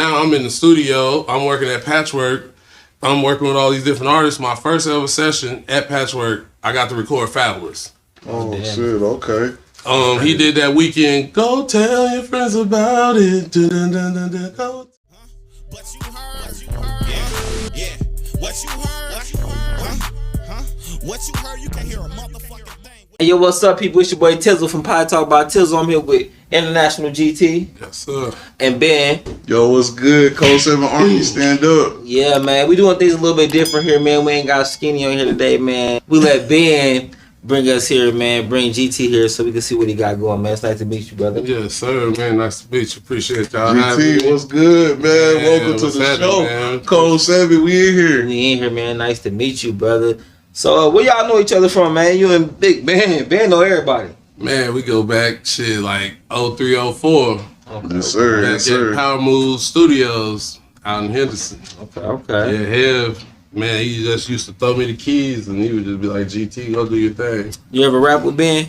now I'm in the studio. I'm working at Patchwork. I'm working with all these different artists. My first ever session at Patchwork, I got to record Fabulous. Oh shit, okay. He did that weekend. Go tell your friends about it. Go. What you heard, yeah. What you heard, you can hear a motherfucking thing. Hey, yo, what's up, people? It's your boy Tizzle from Pie Talk by Tizzle. I'm here with International GT. Yes, sir. And Ben. Yo, what's good? Code 7 Army, stand up. Yeah, man. We doing things a little bit different here, man. We ain't got Skinny on here today, man. We let Ben bring us here, man. Bring GT here so we can see what he got going, man. It's nice to meet you, brother. Yes, sir, man. Nice to meet you. Appreciate y'all. GT, what's good, man? Welcome to the show. Man. Code 7, we in here. We in here, man. Nice to meet you, brother. So, where y'all know each other from, man? You and Big Ben. Ben know everybody. Man, we go back, shit, like 03, 04. Okay. Yes, sir. Back Yes, sir. at Power Move Studios out in Henderson. Okay. Yeah, Hev, man, he just used to throw me the keys and he would just be like, GT, go do your thing. You ever rap with Ben?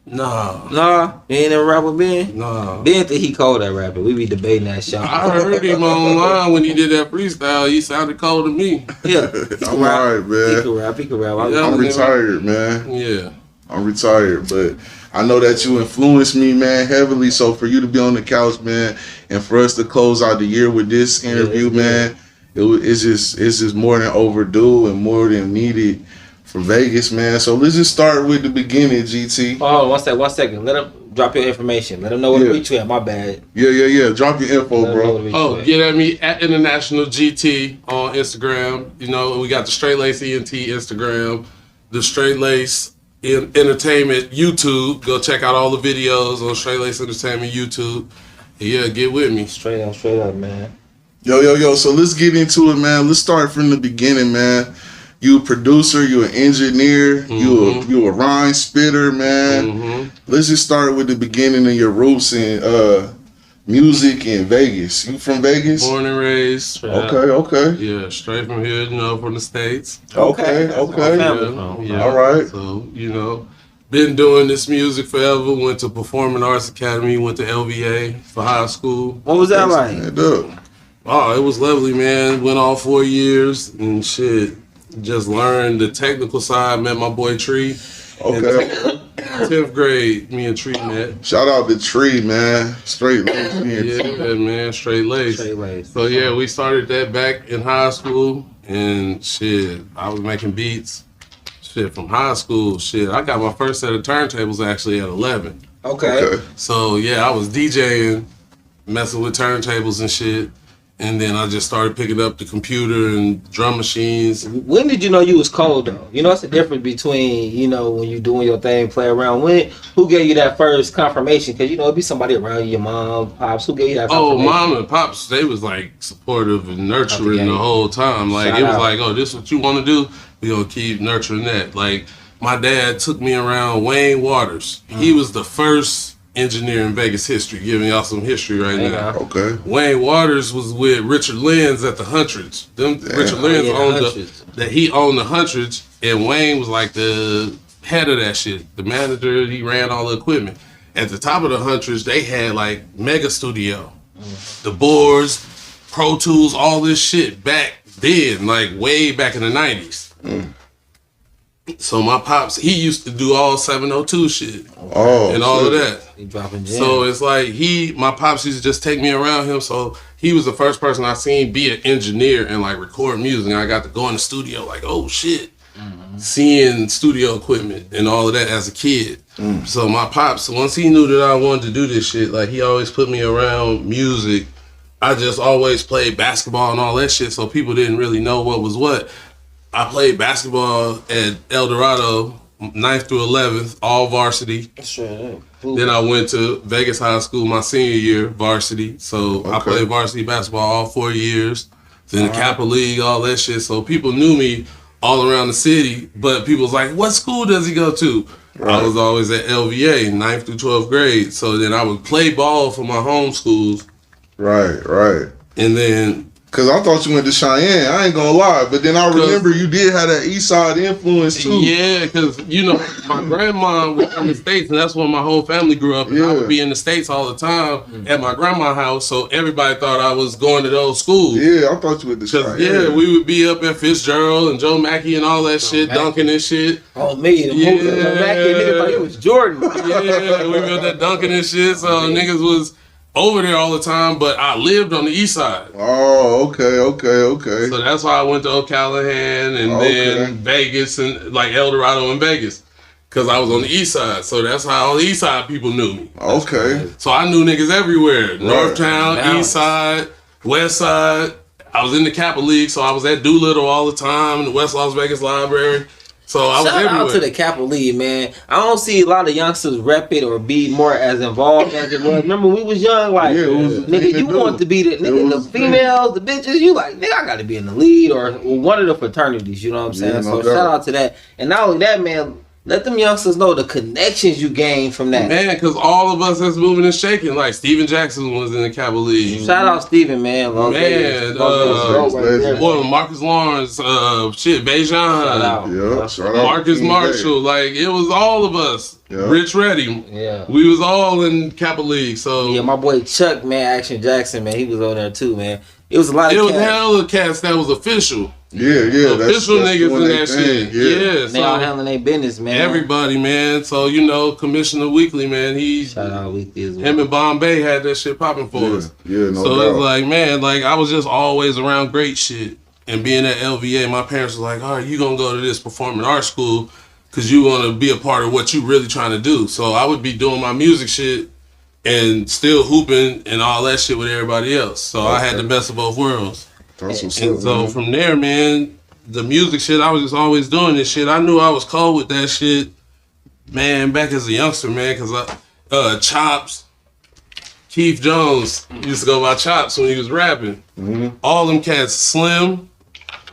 Nah. Nah, you ain't never rap with Ben? Nah. Ben think he cold at rapping. We be debating that shit. I heard him online when he did that freestyle. He sounded cold to me. Yeah. I'm alright, man. He can rap. Yeah. I'm retired, man. Yeah. I'm retired, but I know that you influenced me, man, heavily. So for you to be on the couch, man, and for us to close out the year with this interview, man, it's just more than overdue and more than needed for Vegas, man. So let's just start with the beginning, GT. Oh, one second. Let him drop your information. Let him know where to reach you at. My bad. Yeah. Drop your info, bro. Oh, get at me at International GT on Instagram. You know, we got the Straight Lace ENT Instagram, the Straight Lace Entertainment YouTube. Go check out all the videos on Straight Lace Entertainment YouTube. Yeah, get with me. Straight up, man. Yo. So let's get into it, man. Let's start from the beginning, man. You a producer, you an engineer, you a rhyme spitter, man. Let's just start with the beginning of your roots in music in Vegas. You from Vegas? Born and raised. Okay. Yeah, straight from here, you know, from the States. Okay. Yeah. All right. So, you know, been doing this music forever. Went to Performing Arts Academy, went to LVA for high school. What was that like? Oh, it was lovely, man. Went all 4 years and shit. Just learned the technical side. Met my boy Tree. Okay. 10th grade, me and Tree met. Shout out to Tree, man. Straight lace. Yeah, man. Straight lace. So yeah, we started that back in high school, and shit, I was making beats. Shit, from high school. Shit, I got my first set of turntables actually at 11. Okay. So yeah, I was DJing, messing with turntables and shit. And then I just started picking up the computer and drum machines. When did you know you was cold though? You know, it's the difference between, you know, when you doing your thing, play around. Who gave you that first confirmation? Because, you know, it'd be somebody around you, your mom, pops. Who gave you that confirmation? Oh, mom and pops, they was like supportive and nurturing the whole time. Like, it was like, oh, this is what you want to do? We gonna keep nurturing that. Like, my dad took me around Wayne Waters. He was the first engineer in Vegas history, giving y'all some history right now. Okay. Wayne Waters was with Richard Lenz at the Hundreds. Richard Lenz owned the Hundreds, and Wayne was like the head of that shit. The manager, he ran all the equipment. At the top of the Hundreds, they had like Mega Studio, the boards, Pro Tools, all this shit back then, like way back in the 90s. So my pops, he used to do all 702 shit and all of that. He dropping gems. So it's like my pops used to just take me around him. So he was the first person I seen be an engineer and like record music. And I got to go in the studio like, oh shit, seeing studio equipment and all of that as a kid. So my pops, once he knew that I wanted to do this shit, like he always put me around music. I just always played basketball and all that shit. So people didn't really know what was what. I played basketball at El Dorado, 9th through 11th, all varsity. Then I went to Vegas High School my senior year, varsity. So I played varsity basketball all 4 years. Then the Kappa League, all that shit. So people knew me all around the city, but people was like, what school does he go to? I was always at LVA, 9th through 12th grade. So then I would play ball for my home schools. Right. And then Cause I thought you went to Cheyenne. I ain't gonna lie, but then I remember you did have that East Side influence too. Yeah, because my grandma was in the States, and that's where my whole family grew up. And I would be in the States all the time at my grandma's house, so everybody thought I was going to those schools. Yeah, I thought you went to Cheyenne. Yeah, we would be up at Fitzgerald and Joe Mackey and all that shit, dunking and shit. Oh me, the Yeah. Joe Mackey nigga thought he was Jordan. Yeah, we were up there dunking and shit, so niggas was over there all the time, but I lived on the east side. Oh, okay. So that's why I went to O'Callahan and then Vegas and like El Dorado and Vegas. Cause I was on the east side. So that's how all the east side people knew me. Okay. So I knew niggas everywhere. Right. Northtown, east side, west side. I was in the Kappa League, so I was at Doolittle all the time, in the West Las Vegas Library. So I was Shout everywhere. out to the Capital League, man. I don't see a lot of youngsters rep it or be more as involved as it was. Remember when we was young, like, nigga, you want to be the nigga, the females, the bitches. You like, nigga, I got to be in the lead or one of the fraternities. You know what I'm saying? So shout out to that. And not only that, man. Let them youngsters know the connections you gain from that. Man, because all of us that's moving and shaking. Like, Steven Jackson was in the Kappa League. Shout out Steven, man. Marcus Lawrence, Bejan. Shout out. Yeah, shout out. Marcus Marshall. Like, it was all of us. Yeah. Rich Reddy. Yeah. We was all in Kappa League. So yeah, my boy Chuck, man, Action Jackson, man, he was on there too, man. It was a lot of it was cats. hell of cats that was official. Yeah, Official niggas in that thing. shit. Yeah, They all handling their business, man. Everybody, man. So, Commissioner Weekly, man, shout out Weekly as well. Him and Bombay had that shit popping for us. Yeah, no So doubt. it's like, man, like I was just always around great shit. And being at LVA, my parents were like, all right, you gonna go to this performing arts school because you want to be a part of what you really trying to do. So I would be doing my music shit and still hooping and all that shit with everybody else. So I had the best of both worlds. That's what's And up, so man. from there, man, the music shit, I was just always doing this shit. I knew I was cold with that shit, man, back as a youngster, man, because Chops, Keith Jones used to go by Chops when he was rapping. Mm-hmm. All them cats, Slim,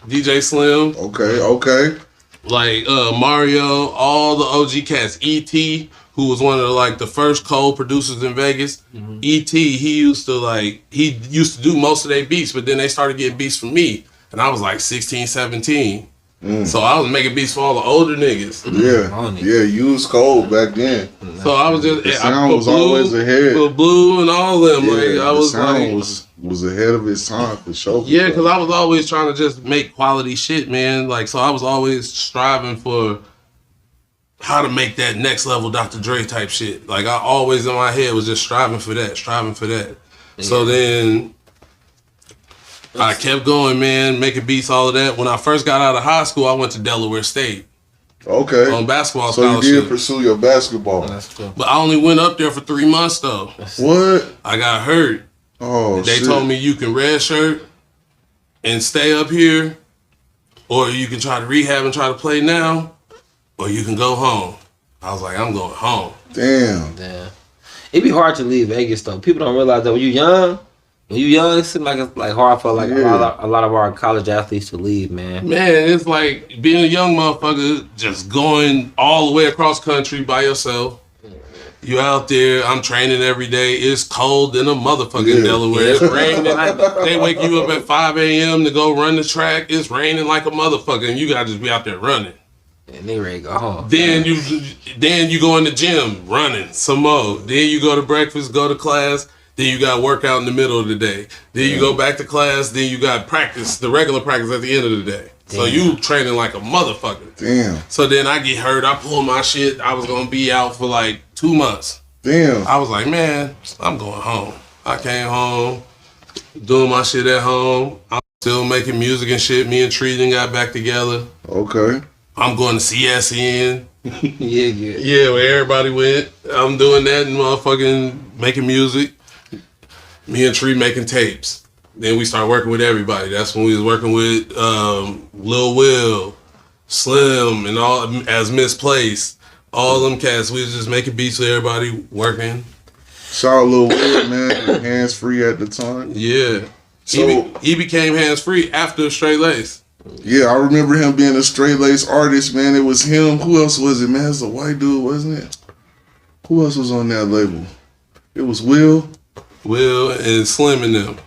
DJ Slim, Okay. like Mario, all the OG cats, E.T., who was one of the first cold producers in Vegas. E.T., he used to do most of their beats, but then they started getting beats from me. And I was like 16, 17. So I was making beats for all the older niggas. Yeah, you was cold back then. So I was just, The sound was always ahead. For Blue and all them. Yeah, I was the sound was ahead of its time for sure. Yeah, because I was always trying to just make quality shit, man. So I was always striving for how to make that next level Dr. Dre type shit. Like I always in my head was just striving for that. Yeah. So then I kept going, man, making beats, all of that. When I first got out of high school, I went to Delaware State. Okay. On basketball so scholarship. you did pursue your basketball. That's cool. But I only went up there for 3 months though. What? I got hurt. Oh, They shit. told me you can redshirt and stay up here, or you can try to rehab and try to play now, or you can go home. I was like, I'm going home. Damn. It'd be hard to leave Vegas though. People don't realize that when you're young, it seems like it's like hard for a lot of our college athletes to leave, man. Man, it's like being a young motherfucker, just going all the way across country by yourself. You out there, I'm training every day. It's cold in a motherfucker in Delaware. It's raining. They wake you up at 5 a.m. to go run the track. It's raining like a motherfucker, and you gotta just be out there running. And they ready to go home. Then you go in the gym, running some more. Then you go to breakfast, go to class. Then you got work out in the middle of the day. Then you go back to class. Then you got practice, the regular practice at the end of the day. So you training like a motherfucker. Damn. So then I get hurt. I pull my shit. I was gonna be out for like 2 months. Damn. I was like, man, I'm going home. I came home, doing my shit at home. I'm still making music and shit. Me and Treason got back together. Okay. I'm going to CSN. Yeah. Yeah, where everybody went. I'm doing that and motherfucking making music. Me and Tree making tapes. Then we start working with everybody. That's when we was working with Lil Will, Slim, and all as Misplaced. All them cats. We was just making beats with everybody working. Shout out Lil Will, man. Hands free at the time. Yeah. So he became hands free after Straight Lace. yeah, I remember him being a straight lace artist, man. It was him. Who else was it, man? It's a white dude, wasn't it? Who else was on that label? It was Will And Slim and them.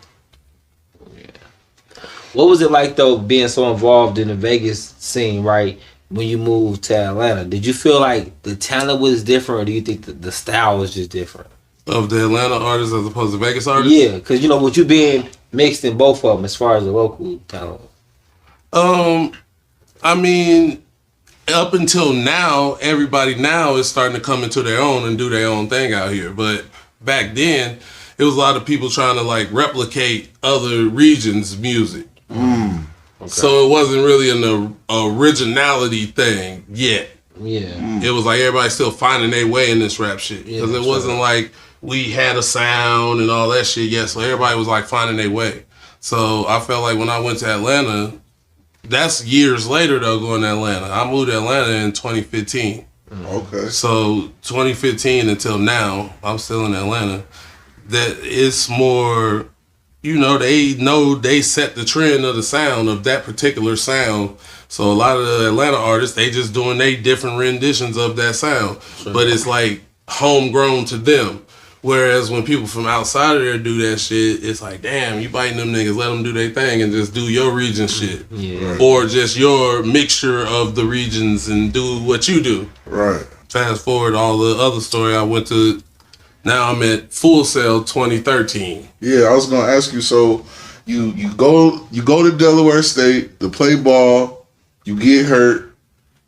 What was it like though, being so involved in the Vegas scene, right? When you moved to Atlanta, did you feel like the talent was different, or do you think the style was just different? Of the Atlanta artists as opposed to Vegas artists? Yeah, because you know, with you being mixed in both of them as far as the local talent. I mean, up until now, everybody now is starting to come into their own and do their own thing out here. But back then, it was a lot of people trying to like replicate other regions' music. Okay. So it wasn't really an originality thing yet. Yeah. It was like everybody still finding their way in this rap shit. Because it wasn't like we had a sound and all that shit yet. So everybody was like finding their way. So I felt like when I went to Atlanta, that's years later though, going to Atlanta. I moved to Atlanta in 2015. Okay. So 2015 until now, I'm still in Atlanta. That it's more, you know they set the trend of the sound of that particular sound. So a lot of the Atlanta artists, they just doing their different renditions of that sound. Sure. But it's like homegrown to them. Whereas when people from outside of there do that shit, it's like, damn, you biting them niggas, let them do their thing and just do your region shit. Yeah. Or just your mixture of the regions and do what you do. Right. Fast forward all the other story I went to, now I'm at Full Sail 2013. Yeah, I was gonna ask you, so you go to Delaware State to play ball, you get hurt,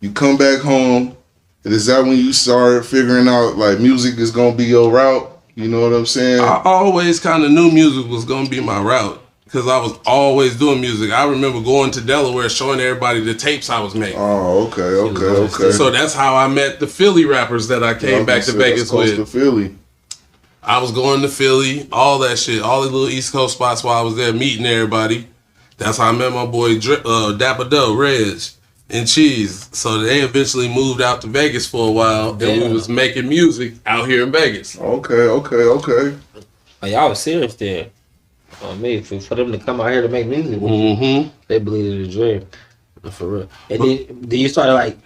you come back home, and is that when you started figuring out like music is gonna be your route? You know what I'm saying? I always kind of knew music was going to be my route because I was always doing music. I remember going to Delaware showing everybody the tapes I was making. Oh, okay. So that's how I met the Philly rappers that I came back to Vegas with. To Philly. I was going to Philly, all that shit, all the little East Coast spots while I was there meeting everybody. That's how I met my boy Dapper Doe, Reg, and Cheese. So they eventually moved out to Vegas for a while, and we was making music out here in Vegas. Okay. Oh, y'all was serious there. On me, for them to come out here to make music, they believe it's a dream. For real. And then you started like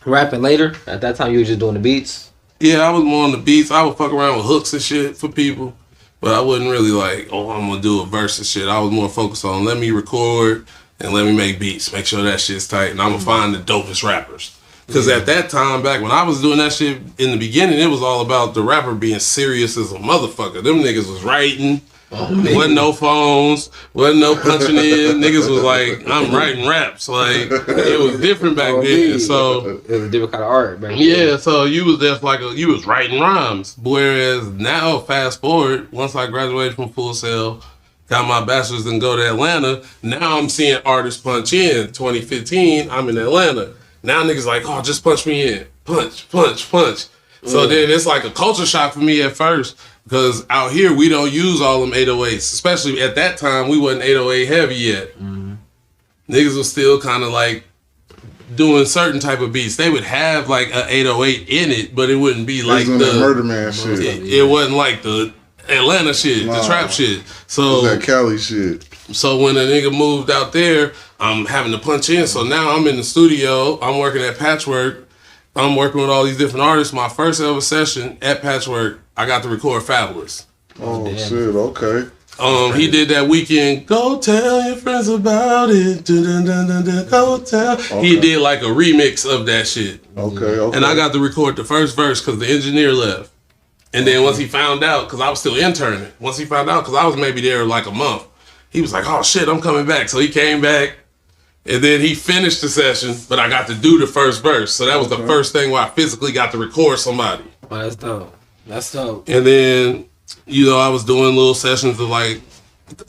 rapping later? At that time, you were just doing the beats? Yeah, I was more on the beats. I would fuck around with hooks and shit for people, but I wasn't really like, oh, I'm gonna do a verse and shit. I was more focused on let me record and let me make beats, make sure that shit's tight, and I'm gonna find the dopest rappers. Because at that time, back when I was doing that shit in the beginning, it was all about the rapper being serious as a motherfucker. Them niggas was writing, wasn't no phones, wasn't no punching in. Niggas was like, I'm writing raps. Like, it was different back then. So it was a different kind of art, man. Yeah, so you was just like, you was writing rhymes. Whereas now, fast forward, once I graduated from Full Sail, got my bachelor's and go to Atlanta. Now I'm seeing artists punch in. 2015, I'm in Atlanta. Now niggas like, oh, just punch me in. Punch. So then it's like a culture shock for me at first. Because out here, we don't use all them 808s. Especially at that time, we wasn't 808 heavy yet. Niggas was still kind of like doing certain type of beats. They would have like an 808 in it, but it wouldn't be like the Murder Man shit. It wasn't like the Atlanta shit, the trap shit. So that Cali shit. So when a nigga moved out there, I'm having to punch in. So now I'm in the studio. I'm working at Patchwork. I'm working with all these different artists. My first ever session at Patchwork, I got to record Fabulous. Oh shit, okay. He did that weekend. Go tell your friends about it. Go tell. Okay. He did like a remix of that shit. Okay. And I got to record the first verse because the engineer left. And then once he found out, because I was still interning, once he found out, because I was maybe there like a month, he was like, oh shit, I'm coming back. So he came back, and then he finished the session, but I got to do the first verse. So that was the first thing where I physically got to record somebody. Oh, that's dope. That's dope. And then, you know, I was doing little sessions with like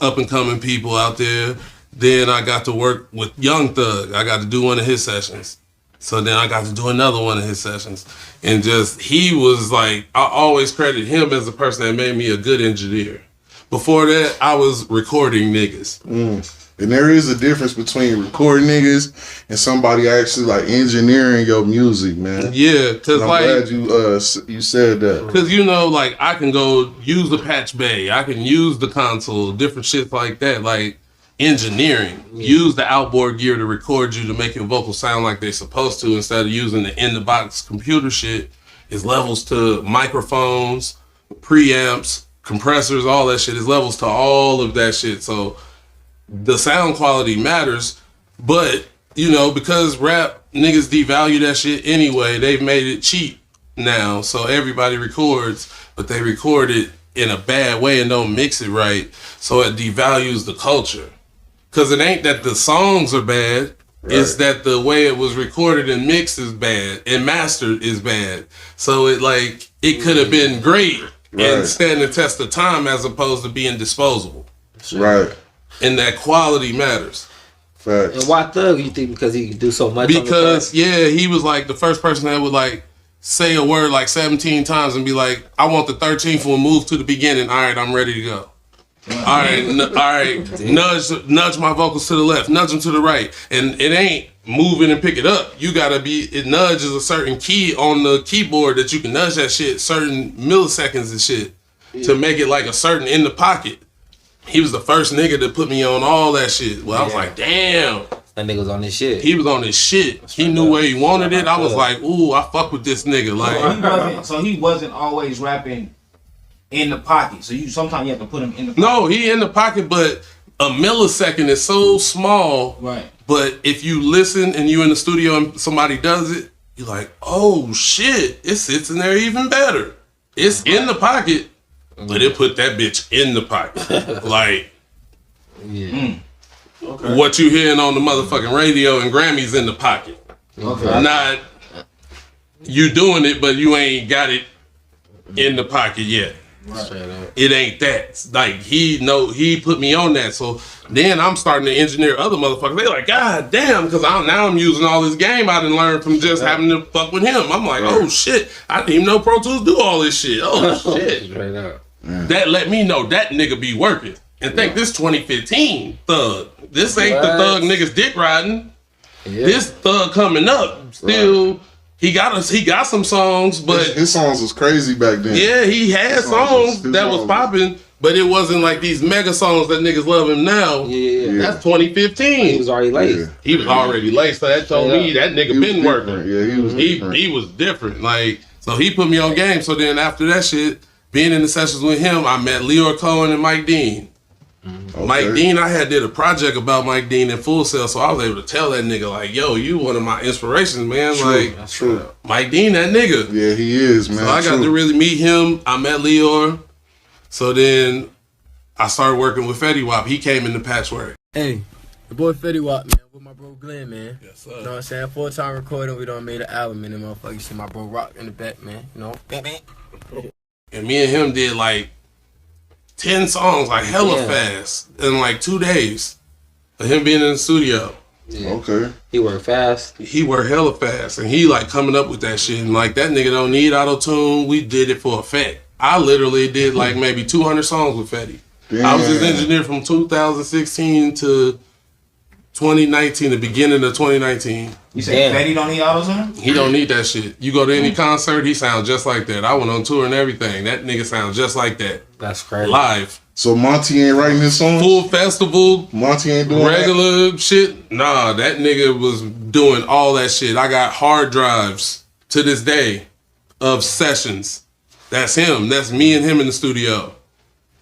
up and coming people out there. Then I got to work with Young Thug. I got to do one of his sessions. So then I got to do another one of his sessions. And just, he was like, I always credit him as the person that made me a good engineer. Before that, I was recording niggas. And there is a difference between recording niggas and somebody actually like engineering your music, man. Yeah, because like, I'm glad you said that. Because, you know, like, I can go use the patch bay. I can use the console, different shit like that. Like, engineering. Use the outboard gear to record you to make your vocals sound like they're supposed to instead of using the in-the-box computer shit. Is levels to microphones, preamps, compressors, all that shit. Is levels to all of that shit. So the sound quality matters, but you know, because rap niggas devalue that shit anyway, they've made it cheap now, so everybody records, but they record it in a bad way and don't mix it right, so it devalues the culture. Cause it ain't that the songs are bad, it's that the way it was recorded and mixed is bad and mastered is bad. So it could have been great and stand the test of time as opposed to being disposable. Right. And that quality matters. Facts. And why Thug, you think, because he can do so much? Because he was like the first person that would like say a word like 17 times and be like, I want the 13th one, move to the beginning. All right, I'm ready to go. All right, nudge my vocals to the left, nudge them to the right. And it ain't moving and pick it up. You gotta nudge is a certain key on the keyboard that you can nudge that shit certain milliseconds and shit to make it like a certain in the pocket. He was the first nigga to put me on all that shit. Well, I was like, damn. That nigga was on this shit. He was on this shit. He knew where he wanted it. I was like, ooh, I fuck with this nigga. Like, so he wasn't always rapping in the pocket. So sometimes you have to put him in the pocket. No, he in the pocket, but a millisecond is so small. Right. But if you listen and you in the studio and somebody does it, you're like, oh shit, it sits in there even better. It's in the pocket, but it put that bitch in the pocket. Like, what you hearing on the motherfucking radio and Grammys in the pocket. Okay. Not you doing it, but you ain't got it in the pocket yet. Right. It ain't that. Like, he put me on that. So then I'm starting to engineer other motherfuckers. They like, God damn, because now I'm using all this game I didn't learn from just having to fuck with him. I'm like, oh shit, I didn't even know Pro Tools do all this shit. Oh shit. That let me know that nigga be working. And think this 2015 Thug. This ain't the Thug niggas dick riding. Yeah. This Thug coming up. Still, he got some songs, but his songs was crazy back then. Yeah, he had songs that was popping, but it wasn't like these mega songs that niggas love him now. Yeah. That's 2015. He was already late. Yeah. He was already late, so that told me that nigga been working. Yeah, he was different. He was different. Like, so he put me on game. So then after that shit, being in the sessions with him, I met Leor Cohen and Mike Dean. Okay. Mike Dean, I had did a project about Mike Dean in Full Sail, so I was able to tell that nigga like, yo, you one of my inspirations, man. Like, that's true. Mike Dean, that nigga. Yeah, he is, man. So I got to really meet him. I met Leor. So then I started working with Fetty Wap. He came into Patchwork. Hey, the boy Fetty Wap, man, with my bro Glenn, man. Yes, sir. You know what I'm saying? Full-time recording, we done made an album in the motherfucker. You see my bro Rock in the back, man. You know? And me and him did like 10 songs, like hella fast, in like 2 days of him being in the studio. Yeah. Okay. He worked fast. He worked hella fast, and he like coming up with that shit. And like that nigga don't need auto-tune. We did it for effect. I literally did like maybe 200 songs with Fetty. Damn. I was his engineer from 2016 to 2019, the beginning of 2019. You said Fetty don't need auto-tune? He don't need that shit. You go to any concert, he sounds just like that. I went on tour and everything. That nigga sounds just like that. That's crazy. Live. So Monty ain't writing his songs? Full festival. Monty ain't doing regular shit. Nah, that nigga was doing all that shit. I got hard drives to this day of sessions. That's him. That's me and him in the studio.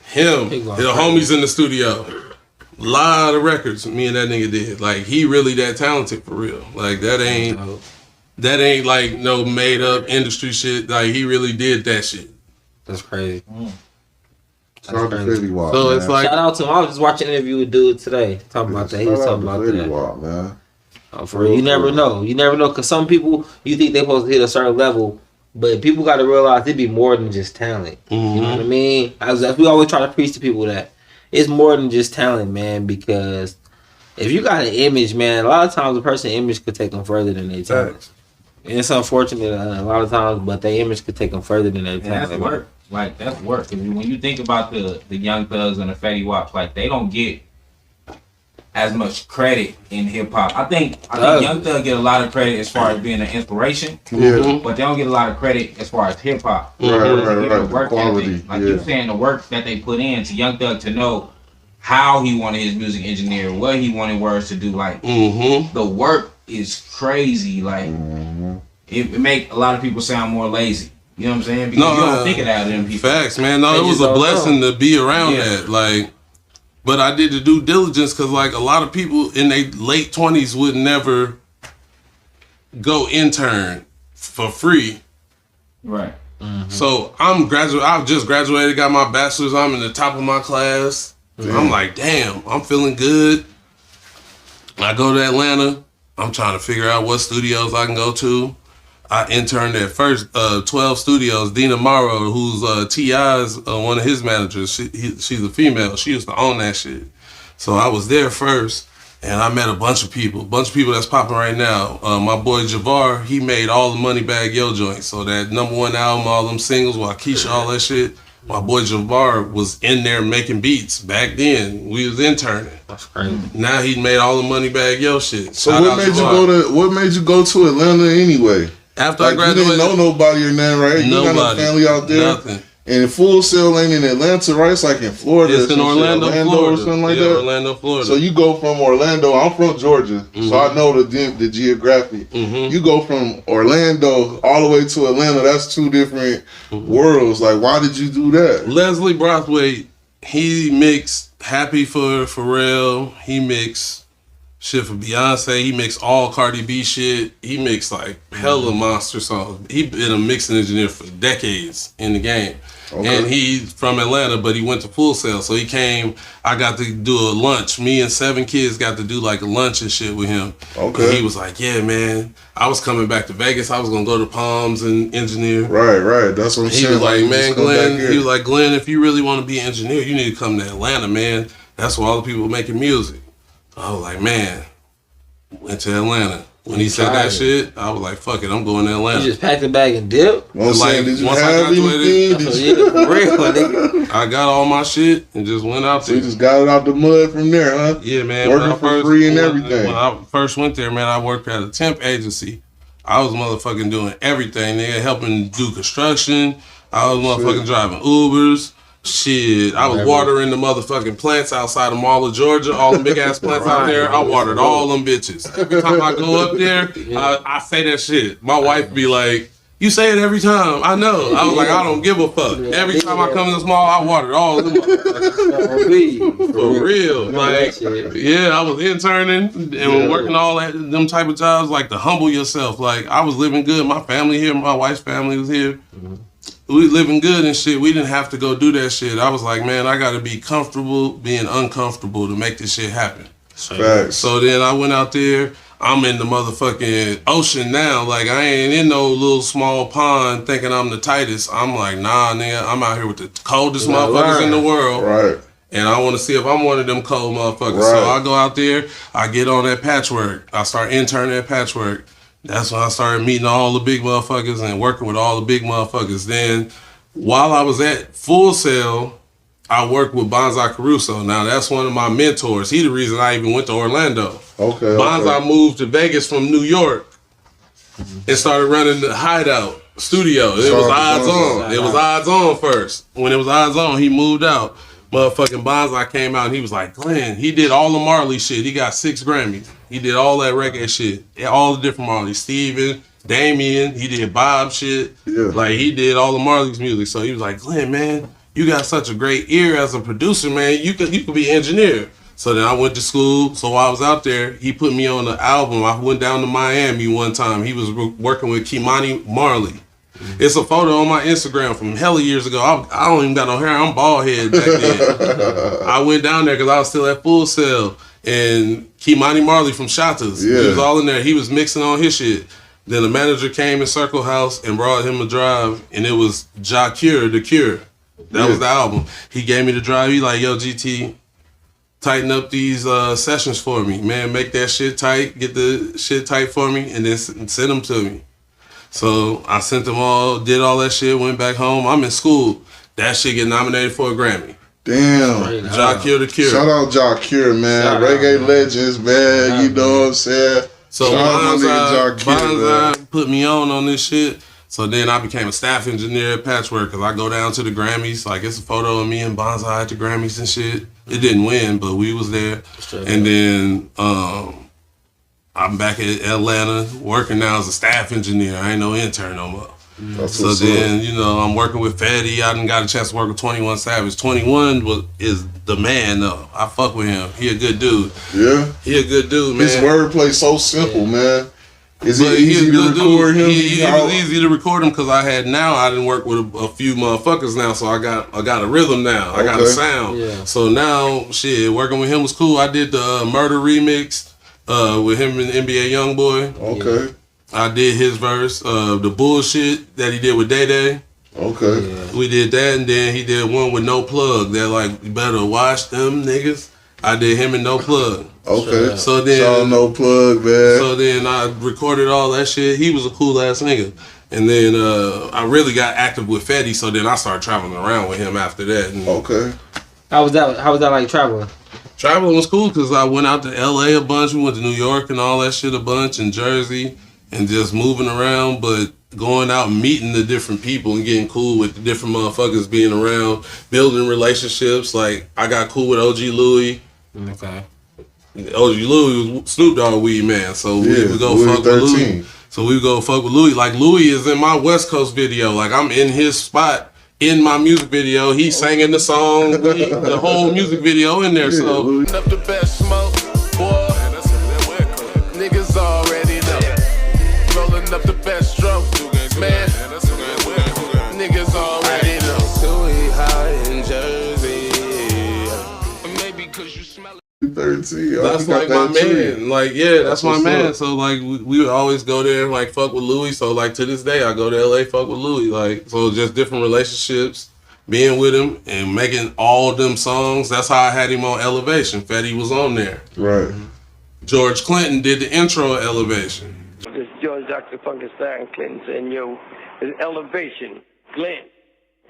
Him. The homies in the studio. Lot of records me and that nigga did. Like, he really that talented for real. Like, that ain't like no made up industry shit. Like, he really did that shit. That's crazy. Shout out to Fetty Wap, so man. it's like, shout out to him. I was just watching an interview with dude today talking about that. He was talking about Fetty that. Wap, man. Oh, for real. You never know. You never know, because some people, you think they're supposed to hit a certain level, but people got to realize it'd be more than just talent. Mm-hmm. You know what I mean? We always try to preach to people that it's more than just talent, man, because if you got an image, man, a lot of times a person's image could take them further than their talent. And it's unfortunate a lot of times, but their image could take them further than their talent. That's work. Like, that's work. When you think about the Young Thugs and the Fetty Waps, like, they don't get as much credit in hip hop. I think Young Thug get a lot of credit as far as being an inspiration. Yeah. But they don't get a lot of credit as far as hip hop. Right. The work ethic. Like you're saying, the work that they put in to Young Thug to know how he wanted his music engineered, what he wanted words to do. Like the work is crazy. Like it make a lot of people sound more lazy. You know what I'm saying? Because you don't think of that in people. Facts, man. No, it was a blessing to be around that. Like, But I did the due diligence because like a lot of people in their late 20s would never go intern for free. Right. Mm-hmm. So I've just graduated, got my bachelor's. I'm in the top of my class. Damn. I'm like, damn, I'm feeling good. I go to Atlanta. I'm trying to figure out what studios I can go to. I interned at first 12 Studios. Dina Morrow, who's T.I.'s one of his managers, she's a female. She used to own that shit. So I was there first, and I met a bunch of people that's popping right now. My boy Javar, he made all the Moneybagg Yo joints. So that #1 album, all them singles, Waukesha, all that shit. My boy Javar was in there making beats back then. We was interning. That's crazy. Now he made all the Moneybagg Yo shit. So what made you go to Atlanta anyway? After like, I graduated, you didn't know nobody or nothing, right? You got no family out there. Nothing. And Full Sail ain't in Atlanta, right? It's like in Florida. It's in Orlando, Florida. Or something like that. Orlando, Florida. So you go from Orlando. I'm from Georgia, so I know the geography. You go from Orlando all the way to Atlanta. That's two different worlds. Like, why did you do that? Leslie Brothwaite, he mixed Happy for Pharrell. He mixed shit for Beyonce. He mixed all Cardi B shit. He mixed like hella monster songs. He been a mixing engineer for decades in the game. Okay. And he's from Atlanta, but he went to Full Sail. So he came, I got to do a lunch. Me and 7 kids got to do like a lunch and shit with him. Okay. And he was like, yeah, man, I was coming back to Vegas. I was going to go to Palms and engineer. Right. That's what I'm saying. He was like, man, Glenn, he was like, Glenn, if you really want to be an engineer, you need to come to Atlanta, man. That's where all the people making music. I was like, man, went to Atlanta. When he said that shit, I was like, fuck it, I'm going to Atlanta. You just packed the bag and dipped? Well, like, did you once have I graduated, I got all my shit and just went out there. So you just got it out the mud from there, huh? Yeah, man. Working for free and everything. When I first went there, man, I worked at a temp agency. I was motherfucking doing everything. They were helping do construction. I was motherfucking driving Ubers. Shit, I was watering the motherfucking plants outside of Mall of Georgia, all the big ass plants out there. I watered all them bitches. Every time I go up there, I say that shit. My wife be like, you say it every time. I know. I was like, I don't give a fuck. Every time I come to the mall, I watered all of them motherfuckers. For real. Like, yeah, I was interning and working all that, them type of jobs, like to humble yourself. Like, I was living good. My family here, my wife's family was here. We living good and shit. We didn't have to go do that shit. I was like, man, I got to be comfortable being uncomfortable to make this shit happen. Facts. So then I went out there. I'm in the motherfucking ocean now. Like, I ain't in no little small pond thinking I'm the tightest. I'm like, nah, nigga, I'm out here with the coldest motherfuckers in the world. Right. And I want to see if I'm one of them cold motherfuckers. Right. So I go out there. I get on that patchwork. I start interning at patchwork. That's when I started meeting all the big motherfuckers and working with all the big motherfuckers. Then, while I was at Full Sail, I worked with Bonsai Caruso. Now, that's one of my mentors. He the reason I even went to Orlando. Okay. Bonsai moved to Vegas from New York and started running the Hideout studio. It was odds on. It was odds on first. When it was odds on, he moved out. Motherfucking Bonsai came out and he was like, Glenn, he did all the Marley shit. He got 6 Grammys. He did all that reggae shit. All the different Marleys. Steven, Damien, he did Bob shit. Yeah. Like, he did all the Marley's music. So he was like, Glenn, man, you got such a great ear as a producer, man. You could be an engineer. So then I went to school. So while I was out there, he put me on the album. I went down to Miami one time. He was working with Kimani Marley. It's a photo on my Instagram from hella years ago. I don't even got no hair. I'm bald head back then. I went down there because I was still at Full Sail. And Kimani Marley from Shatas. Yeah. He was all in there. He was mixing on his shit. Then the manager came in Circle House and brought him a drive. And it was Ja Cure, The Cure. That was the album. He gave me the drive. He like, yo, GT, tighten up these sessions for me. Man, make that shit tight. Get the shit tight for me. And then send them to me. So I sent them all, did all that shit, went back home. I'm in school. That shit get nominated for a Grammy. Damn. Ja Cure, The Cure. Shout out Ja Cure, man. Reggae legends, man. You know what I'm saying? So Bonsai put me on this shit. So then I became a staff engineer at Patchwork because I go down to the Grammys. Like, it's a photo of me and Bonsai at the Grammys and shit. It didn't win, but we was there. And then I'm back at Atlanta working now as a staff engineer. I ain't no intern no more. So then, you know, I'm working with Fetty. I done got a chance to work with 21 Savage. 21 is the man, though. I fuck with him. He a good dude. Yeah. He a good dude, man. His wordplay so simple, man. Is it easy to record him? It was easy to record him because I didn't work with a few motherfuckers now, so I got a rhythm now. I got a sound. Yeah. So now, shit, working with him was cool. I did the Murder remix with him and NBA Youngboy. Okay. I did his verse, the bullshit that he did with Day Day. Okay. Yeah. We did that, and then he did one with No Plug. That like, you better watch them niggas. I did him and No Plug. Okay. So then, Shout No Plug, man. so then I recorded all that shit. He was a cool ass nigga. And then I really got active with Fetty. So then I started traveling around with him after that. And Okay. How was that like traveling? traveling was cool because I went out to LA a bunch. We went to New York and all that shit a bunch, and Jersey, and just moving around. But going out and meeting the different people and getting cool with the different motherfuckers, being around, building relationships. Like I got cool with OG Louie. Okay. OG Louie was Snoop Dogg weed man, so we would go Louis fuck with 13. Louie. So we would go fuck with Louie. Like Louie is in my West Coast video. Like I'm in his spot in my music video. He's singing the song, the whole music video in there. So Up the best smoke, boy. Niggas already know. Rolling up the best stroke, man. Niggas already know. Too high in Jersey. Maybe cause you smell it. 13. that's like my man. Like, yeah, that's my man. So like we would always go there and like fuck with Louis. So like to this day I go to LA, fuck with Louis. Like, so just different relationships, being with him and making all them songs. That's how I had him on Elevation. Fetty was on there. Right. George Clinton did the intro of Elevation. This George Dr. Funkenstein Clinton saying, yo, it's elevation, Glenn,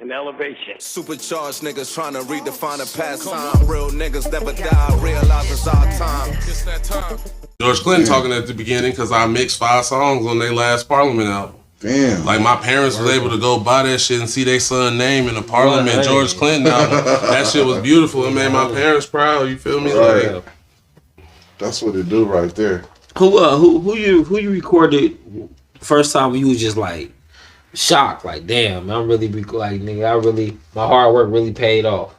and elevation. Supercharged niggas trying to redefine a pastime. Real niggas never die, realize it's our time. It's that time. George Clinton talking at the beginning because I mixed 5 songs on their last Parliament album. Damn. Like my parents was able to go buy that shit and see their son name in the Parliament George Clinton album. That shit was beautiful. It made my parents proud. You feel me? Right. Like, That's what it do right there. Who you recorded first time when you was just like shocked, like damn, I'm really like nigga, my hard work really paid off.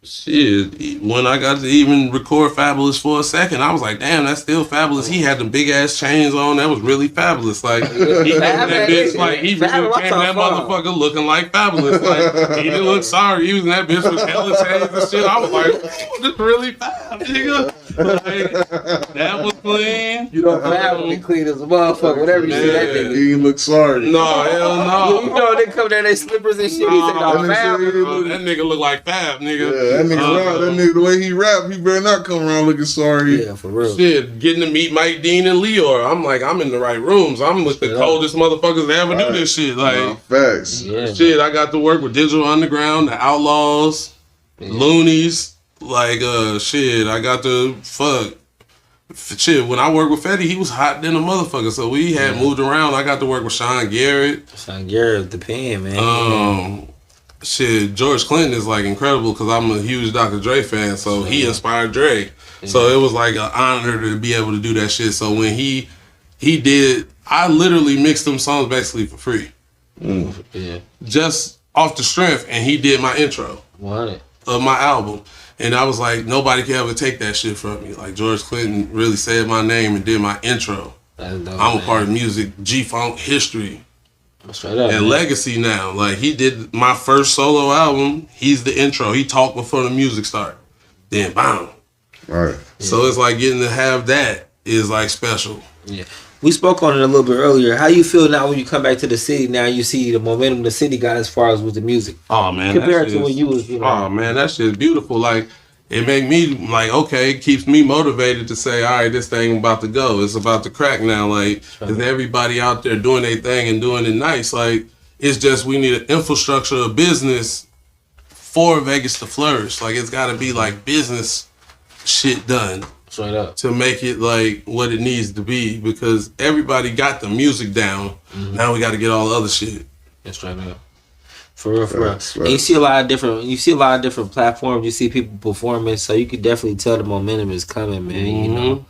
shit, when I got to even record Fabulous for a second, I was like, damn, that's still Fabulous. He had them big ass chains on. That was really Fabulous. Like, he came that bitch, like, he really came that motherfucker looking like Fabulous. Like, he didn't look sorry. He was in that bitch with hella chains and shit. I was like, oh, this really Fab, nigga. Like, that was clean. You know, Fab be clean as a motherfucker. Whatever you see that nigga. He didn't look sorry. No, hell no. You know they come down, they slippers and shit. He said, No, no, Fab. that nigga look like Fab, nigga. Yeah, that nigga rap, that nigga, the way he rap, he better not come around looking sorry. Yeah, for real. Shit, getting to meet Mike Dean and Leor. I'm like, I'm in the right rooms. I'm with the coldest motherfuckers that ever do this shit. Like, Facts. Yeah. shit, I got to work with Digital Underground, the Outlaws, Loonies. Like, shit, I got to fuck. Shit, when I worked with Fetty, he was hot than a motherfucker. So we had moved around. I got to work with Sean Garrett. Son Garrett, the pen, man. Shit, George Clinton is like incredible because I'm a huge Dr. Dre fan. So he inspired Dre. So it was like an honor to be able to do that shit. So when he did, I literally mixed them songs basically for free. Yeah. Just off the strength. And he did my intro 100. of my album. And I was like, nobody can ever take that shit from me. Like, George Clinton really said my name and did my intro. That's dope, I'm a man. part of music, G-Funk history, Straight up, and man. legacy now. Like, he did my first solo album. He's the intro. He talked before the music started. Then, bam. Right. So it's like getting to have that is like special. Yeah. We spoke on it a little bit earlier. How you feel now when you come back to the city? Now you see the momentum the city got as far as with the music. Oh, man. Compared that to shit when is- you was, you know. Oh, man, that shit is beautiful. Like, it make me, like, okay, it keeps me motivated to say, all right, this thing about to go. It's about to crack now. Like, is everybody out there doing their thing and doing it nice? Like, it's just we need an infrastructure of business for Vegas to flourish. Like, it's got to be, like, business shit done Straight up. to make it, like, what it needs to be. Because everybody got the music down. Now we got to get all the other shit. Yeah, straight up. For real, for real. Facts, And you facts. see a lot of different platforms. You see people performing, so you could definitely tell the momentum is coming, man. You know.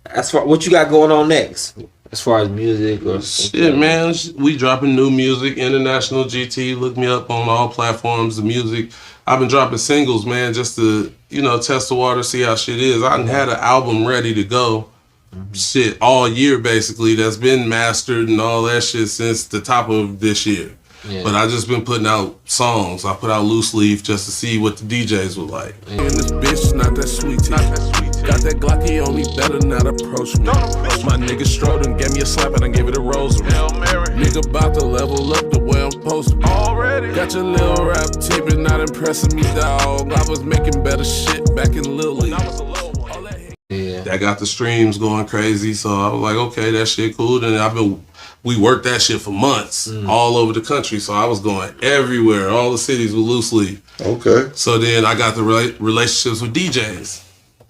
As far what you got going on next? As far as music or shit, man, we dropping new music. International GT, look me up on all platforms. The music, I've been dropping singles, man, just to test the water, see how shit is. I had an album ready to go, shit, all year basically. That's been mastered and all that shit since the top of this year. Yeah. But I just been putting out songs. I put out Loose Leaf just to see what the DJs would like. And this bitch not that sweetie. Got that Glocky on me, better not approach me. My nigga strode and gave me a slap and I gave it a rosary. Nigga about to level up the way I'm supposed to be. Already. Got your little rap tape and not impressing me, dog. I was making better shit back in Lil League. Yeah. That got the streams going crazy, so I was like, okay, that shit cool. And we worked that shit for months all over the country, so I was going everywhere, all the cities with Loose Leaf. Okay. So then I got the relationships with DJs.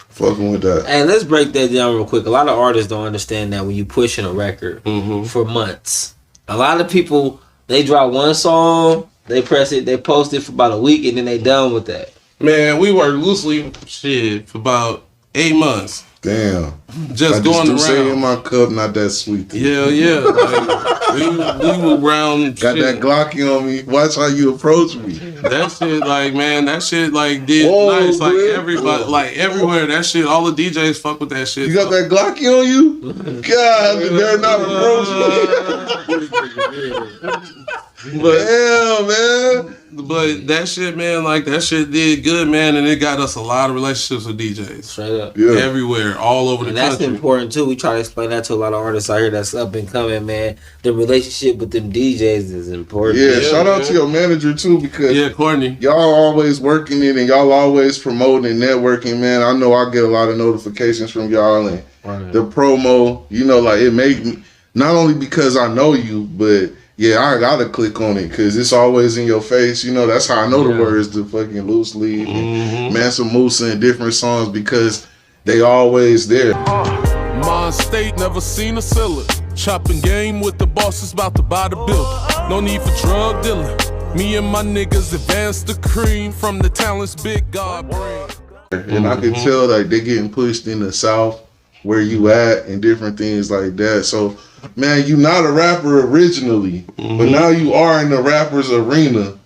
Fucking with that. Hey, let's break that down real quick. A lot of artists don't understand that when you pushing a record for months. A lot of people, they drop one song, they press it, they post it for about a week, and then they done with that. Man, we worked Loose Leaf shit for about 8 months. Damn. Just going around. Say in my cup, not that sweet. Yeah. Like, we were around. Got shit. That Glocky on me. Watch how you approach me. That shit, like, man, that shit, like, did nice. Like, everybody, like, everywhere. That shit, all the DJs fuck with that shit. You got that Glocky on you? God, you better not approach me. Damn, man. But that shit, man, like, that shit did good, man, and it got us a lot of relationships with DJs. Straight up. Yeah. Everywhere, all over the country. That's important, too. We try to explain that to a lot of artists out here that's up and coming, man. The relationship with them DJs is important. Yeah, shout out to your manager, too, because Courtney. Y'all always working it and y'all always promoting and networking, man. I know I get a lot of notifications from y'all and the promo, like, it made me, not only because I know you, but... yeah, I gotta click on it because it's always in your face. That's how I know the words to fucking Loose Leaf and Mansa Musa and different songs because they always there. Mind state, never seen a seller. Chopping game with the boss is about to buy the building. No need for drug dealing. Me and my niggas advance the cream from the talents big God bring. And I can tell like they getting pushed in the South where you at and different things like that. So, man, you not a rapper originally, but now you are in the rapper's arena.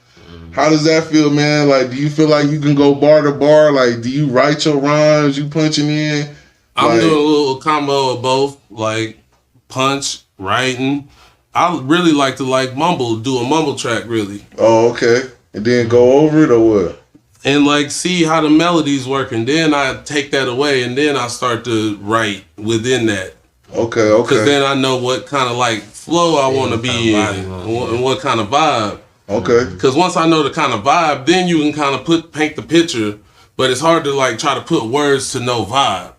How does that feel, man? Like, do you feel like you can go bar to bar? Like, do you write your rhymes? You punching in? I'm doing a little combo of both, like punch, writing. I really like to do a mumble track, really. Oh, okay. And then go over it or what? And like see how the melodies work, and then I take that away, and then I start to write within that. Okay. Because then I know what kind of like flow I want to be in, and what kind of vibe. Okay. Because once I know the kind of vibe, then you can kind of paint the picture. But it's hard to like try to put words to no vibe.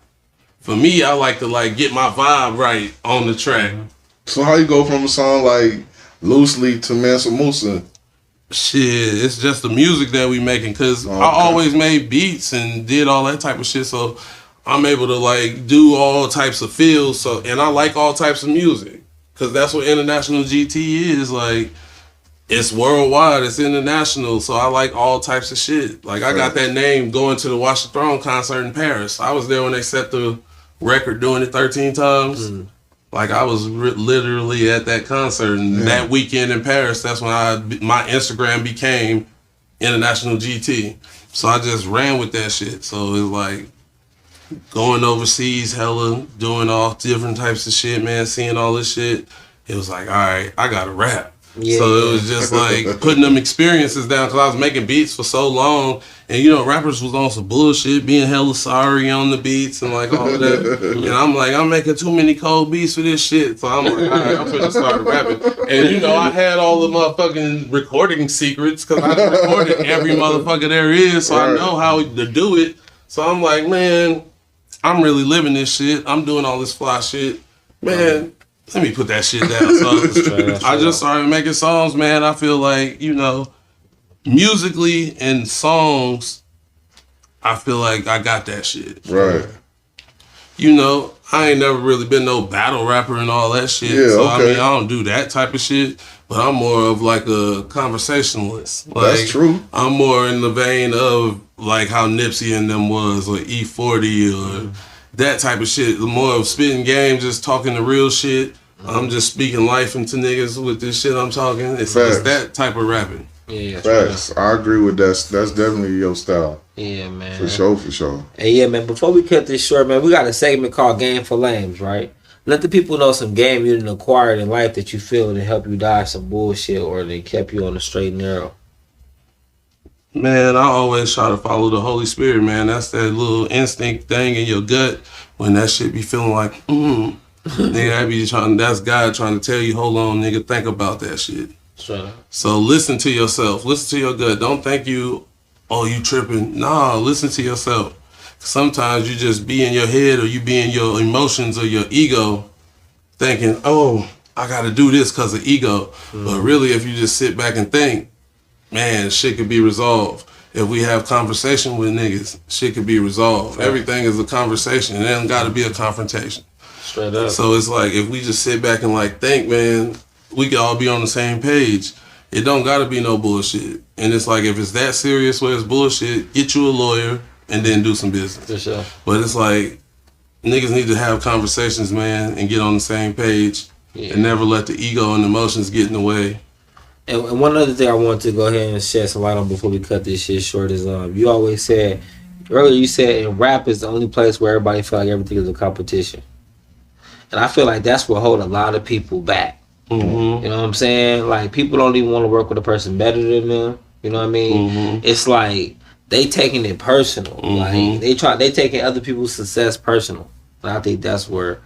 For me, I like to like get my vibe right on the track. So how you go from a song like Loosely to Mansa Musa? Shit, it's just the music that we making because I always made beats and did all that type of shit, so I'm able to like do all types of feels. So and I like all types of music because that's what International GT is. Like it's worldwide, it's international. So I like all types of shit. Like I got that name going to the Watch the Throne concert in Paris. I was there when they set the record doing it 13 times. Like I was literally at that concert, and that weekend in Paris, that's when my Instagram became International GT. So I just ran with that shit. So it's like going overseas, hella doing all different types of shit, man. Seeing all this shit, it was like, all right, I gotta rap. Yeah, so it was just like putting them experiences down because I was making beats for so long, and you know rappers was on some bullshit, being hella sorry on the beats and like all of that. And I'm like, I'm making too many cold beats for this shit, so I'm like, all right, I'm gonna start rapping. And you know, I had all the motherfucking recording secrets because I recorded every motherfucker there is, so I know how to do it. So I'm like, man, I'm really living this shit. I'm doing all this fly shit, man. Let me put that shit down. So I just started making songs, man. I feel like, you know, musically and songs, I feel like I got that shit. Right. You know, I ain't never really been no battle rapper and all that shit. Yeah, so I mean, I don't do that type of shit. But I'm more of like a conversationalist. Like, that's true. I'm more in the vein of like how Nipsey and them was, or E40 or that type of shit. More of spitting game, just talking the real shit. I'm just speaking life into niggas with this shit I'm talking. It's that type of rapping. Yeah, facts. I agree with that. That's definitely your style. Yeah, man. For sure. And yeah, man, before we cut this short, man, we got a segment called Game for Lames, right? Let the people know some game you done acquired in life that you feel to help you dodge some bullshit or they kept you on the straight and narrow. Man, I always try to follow the Holy Spirit, man. That's that little instinct thing in your gut when that shit be feeling like, nigga, I be that's God trying to tell you, hold on, nigga, think about that shit. Sure. So listen to yourself. Listen to your gut. Don't think you tripping. Nah, listen to yourself. Sometimes you just be in your head or you be in your emotions or your ego thinking, oh, I got to do this because of ego. But really, if you just sit back and think, man, shit could be resolved. If we have conversation with niggas, shit could be resolved. Everything is a conversation. It ain't got to be a confrontation. Straight up. So it's like, if we just sit back and like think, man, we could all be on the same page. It don't got to be no bullshit. And it's like, if it's that serious where it's bullshit, get you a lawyer and then do some business. For sure. But it's like, niggas need to have conversations, man, and get on the same page and never let the ego and emotions get in the way. And one other thing I want to go ahead and shed some light on before we cut this shit short is you always said, earlier you said in rap is the only place where everybody feel like everything is a competition. And I feel like that's what hold a lot of people back. Mm-hmm. You know what I'm saying? Like, people don't even want to work with a person better than them. You know what I mean? Mm-hmm. It's like they taking it personal. Mm-hmm. Like they taking other people's success personal. And I think that's where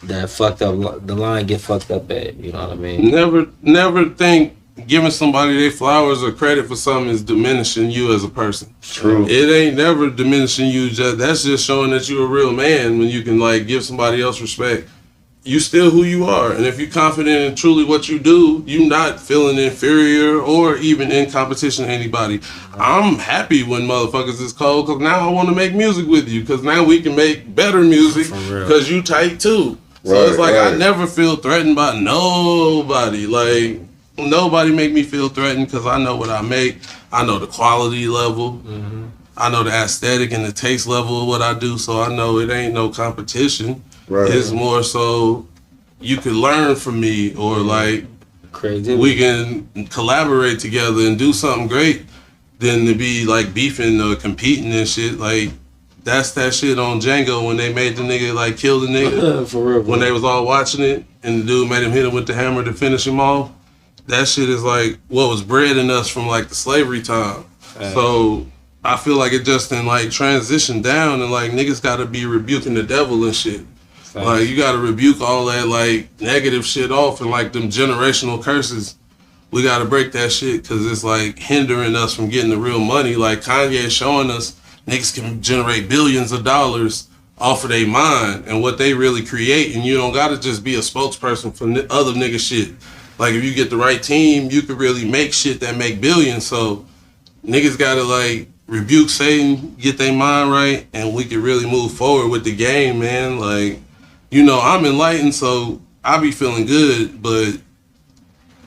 that fucked up the line get fucked up at. You know what I mean? Never think giving somebody their flowers or credit for something is diminishing you as a person. True. It ain't never diminishing you. That's just showing that you're a real man when you can like give somebody else respect. You still who you are, and if you're confident in truly what you do, you not feeling inferior or even in competition to anybody. I'm happy when motherfuckers is cold because now I want to make music with you because now we can make better music because you tight too. So it's like I never feel threatened by nobody. Like nobody make me feel threatened because I know what I make. I know the quality level. I know the aesthetic and the taste level of what I do. So I know it ain't no competition. Right. It's more so you can learn from me or like we can collaborate together and do something great than to be like beefing or competing and shit. Like that's that shit on Django when they made the nigga like kill the nigga. For real, when they was all watching it and the dude made him hit him with the hammer to finish him off. That shit is like what was bred in us from like the slavery time. So I feel like it just in like transition down and like niggas gotta be rebuking the devil and shit. Like, you gotta rebuke all that, like, negative shit off and, like, them generational curses. We gotta break that shit because it's, like, hindering us from getting the real money. Like, Kanye showing us niggas can generate billions of dollars off of their mind and what they really create. And you don't gotta just be a spokesperson for other nigga shit. Like, if you get the right team, you could really make shit that make billions. So, niggas gotta, like, rebuke Satan, get their mind right, and we can really move forward with the game, man. Like, you know, I'm enlightened, so I be feeling good, but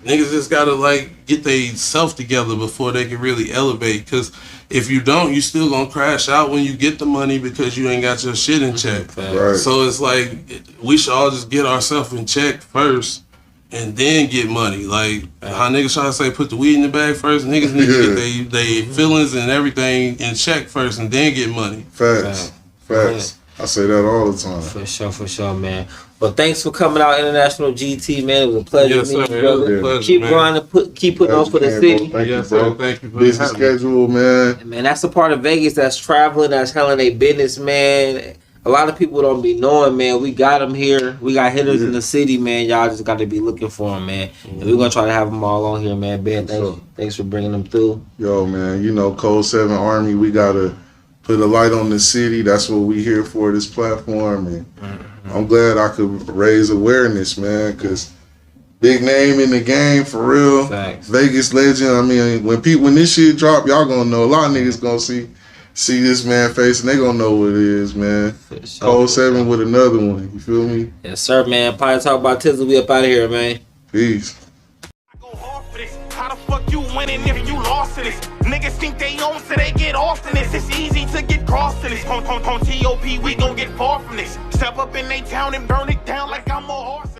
niggas just gotta, like, get their self together before they can really elevate. Because if you don't, you still gonna crash out when you get the money because you ain't got your shit in check. Right. So it's like, we should all just get ourselves in check first and then get money. Like, how niggas try to say put the weed in the bag first, niggas need to get their feelings and everything in check first and then get money. Facts. I say that all the time. For sure, man. Well, thanks for coming out, International GT, man. It was a pleasure meeting you, brother. Pleasure, keep man. grinding, keep putting on for the city. Thank you, bro. Thank you for busy having schedule, man. Man, that's the part of Vegas that's traveling, that's handling their business, man. A lot of people don't be knowing, man. We got them here. We got hitters in the city, man. Y'all just got to be looking for them, man. And we're going to try to have them all on here, man. Ben, thanks for bringing them through. Yo, man, you know, Code 7 Army, we got to put a light on the city. That's what we here for, this platform. And I'm glad I could raise awareness, man, because big name in the game, for real. Thanks. Vegas legend. I mean, when this shit drop, y'all going to know. A lot of niggas going to see this man face, and they going to know what it is, man. Code 7 with another one. You feel me? Yes, sir, man. Probably talk about Tizzle. We up out of here, man. Peace. How the fuck you winning if you lost in this? Niggas think they own, so they get off in this. It's easy to get crossed in this. On TOP, we gon' get far from this. Step up in they town and burn it down like I'm a horse.